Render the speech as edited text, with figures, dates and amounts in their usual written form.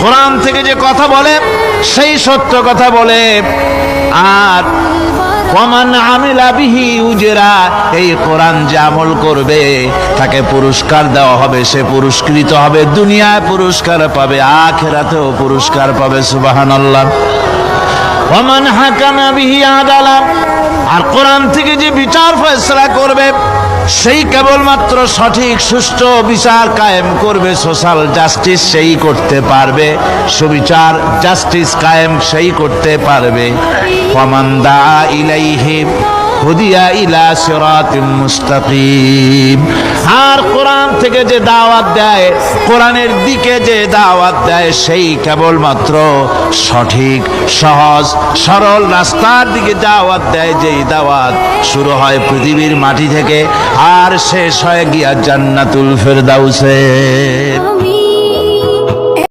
কোরআন থেকে যে কথা বলে সেই সত্য কথা বলে। আর ওয়ামান আমিলা বিহি উজরা, এই কোরআন যে আমল করবে তাকে পুরস্কার দেওয়া হবে, সে পুরস্কৃত হবে, দুনিয়ায় পুরস্কার পাবে, আখিরাতেও পুরস্কার পাবে। সুবহানাল্লাহ। ওয়ামান হাকামা বিহি আদালা, আর কোরআন থেকে যে বিচার ফয়সালা করবে সেই কেবলমাত্র সঠিক সুষ্ঠু বিচার কায়েম করবে, সোশ্যাল জাস্টিস সেই করতে পারবে, সুবিচার জাস্টিস কায়েম সেই করতে পারবে। ওয়ামান দা ইলাইহি হুদিয়া ইলা সিরাতিম মুস্তাকিম, আর কোরআন থেকে যে দাওয়াত দেয়, কোরআনের দিকে যে দাওয়াত দেয় সেই কেবলমাত্র সঠিক সহজ সরল রাস্তার দিকে দাওয়াত দেয়, যেই দাওয়াত শুরু হয় পৃথিবীর মাটি থেকে আর শেষ হয় গিয়া জান্নাতুল ফেরদাউসে।